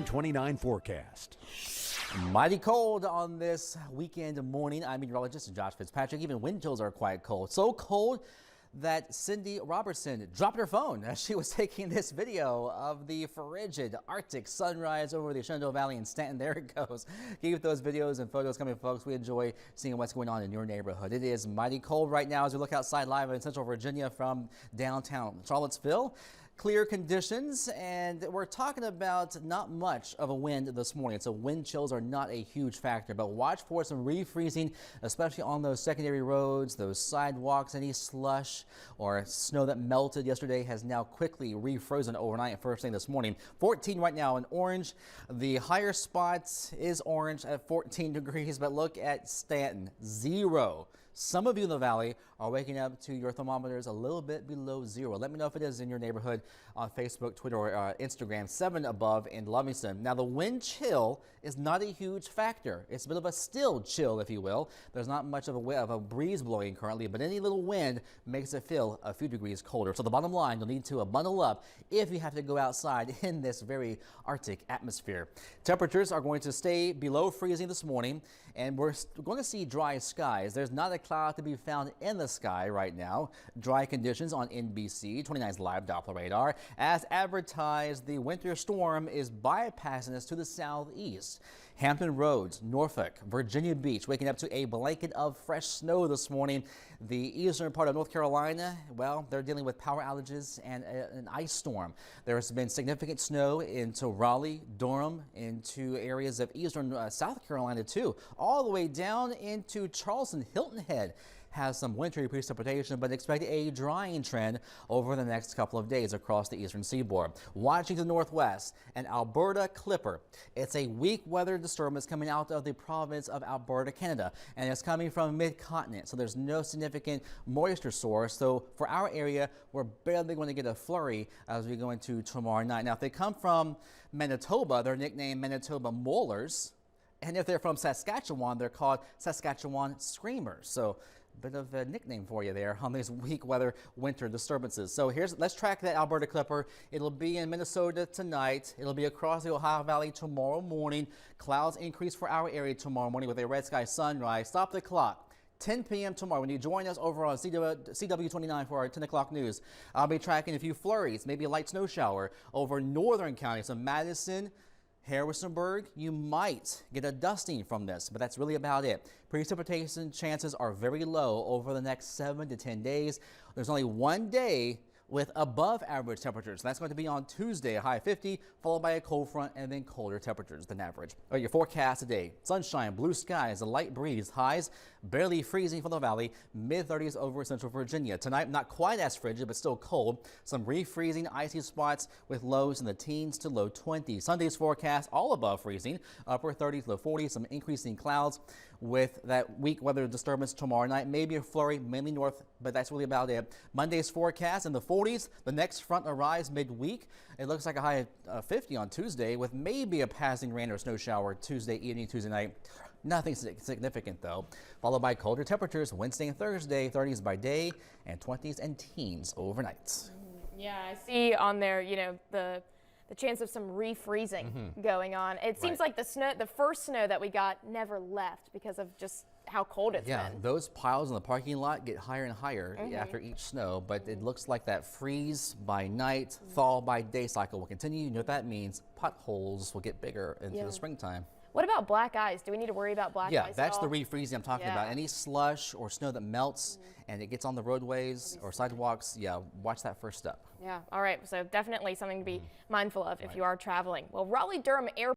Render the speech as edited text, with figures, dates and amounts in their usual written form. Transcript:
29 forecast. Mighty cold on this weekend morning. I'm meteorologist Josh Fitzpatrick. Even wind chills are quite cold. So cold that Cindy Robertson dropped her phone as she was taking this video of the frigid Arctic sunrise over the Shenandoah Valley in Stanton. There it goes. Keep those videos and photos coming, folks. We enjoy seeing what's going on in your neighborhood. It is mighty cold right now as we look outside live in Central Virginia from downtown Charlottesville. Clear conditions, and we're talking about not much of a wind this morning, so wind chills are not a huge factor, but watch for some refreezing, especially on those secondary roads, those sidewalks. Any slush or snow that melted yesterday has now quickly refrozen overnight first thing this morning. 14 right now in orange. The higher spots is orange at 14 degrees, but look at Stanton, 0. Some of you in the valley are waking up to your thermometers a little bit below 0. Let me know if it is in your neighborhood on Facebook, Twitter, or Instagram. 7 above in Livingston. Now, the wind chill is not a huge factor. It's a bit of a still chill, if you will. There's not much of a breeze blowing currently, but any little wind makes it feel a few degrees colder. So the bottom line, you'll need to bundle up if you have to go outside in this very Arctic atmosphere. Temperatures are going to stay below freezing this morning, and we're going to see dry skies. There's not a cloud to be found in the sky right now. Dry conditions on NBC 29's live Doppler radar. As advertised, the winter storm is bypassing us to the southeast. Hampton Roads, Norfolk, Virginia Beach, waking up to a blanket of fresh snow this morning. The eastern part of North Carolina, well, they're dealing with power outages and an ice storm. There has been significant snow into Raleigh, Durham, into areas of eastern South Carolina too, all the way down into Charleston. Hilton Head has some wintry precipitation, but expect a drying trend over the next couple of days across the eastern seaboard. Watching to the northwest, an Alberta clipper. It's a weak weather disturbance coming out of the province of Alberta, Canada, and it's coming from mid-continent, so there's no significant moisture source. So for our area, we're barely going to get a flurry as we go into tomorrow night. Now, if they come from Manitoba, they're nicknamed Manitoba Molars. And if they're from Saskatchewan, they're called Saskatchewan Screamers. So a bit of a nickname for you there on these weak weather winter disturbances. So let's track that Alberta clipper. It'll be in Minnesota tonight. It'll be across the Ohio Valley tomorrow morning. Clouds increase for our area tomorrow morning with a red sky sunrise. Stop the clock. 10 p.m. tomorrow when you join us over on CW29 for our 10 o'clock news. I'll be tracking a few flurries, maybe a light snow shower over northern counties of Madison, Harrisonburg. You might get a dusting from this, but that's really about it. Precipitation chances are very low over the next 7 to 10 days. There's only one day with above average temperatures. That's going to be on Tuesday, a high 50, followed by a cold front and then colder temperatures than average. All right, your forecast today: sunshine, blue skies, a light breeze, highs barely freezing for the valley, mid-30s over central Virginia. Tonight, not quite as frigid, but still cold. Some refreezing, icy spots with lows in the teens to low 20s. Sunday's forecast, all above freezing, upper 30s, low 40s, some increasing clouds with that weak weather disturbance tomorrow night. Maybe a flurry, mainly north, but that's really about it. Monday's forecast in the 40s. The next front arrives midweek. It looks like a high of 50 on Tuesday with maybe a passing rain or snow shower Tuesday evening, Tuesday night. Nothing significant though. Followed by colder temperatures Wednesday and Thursday, 30s by day and 20s and teens overnight. Yeah, I see on there, you know, the chance of some refreezing going on. It seems like the first snow that we got never left because of just how cold it's been. Yeah, those piles in the parking lot get higher and higher after each snow, but it looks like that freeze by night, thaw by day cycle will continue. You know what that means? Potholes will get bigger into the springtime. What about black ice? Do we need to worry about black ice? Yeah, that's the refreezing I'm talking about. Any slush or snow that melts and it gets on the roadways or sidewalks, yeah, watch that first step. Yeah, all right. So definitely something to be mindful of if you are traveling. Well, Raleigh-Durham Airport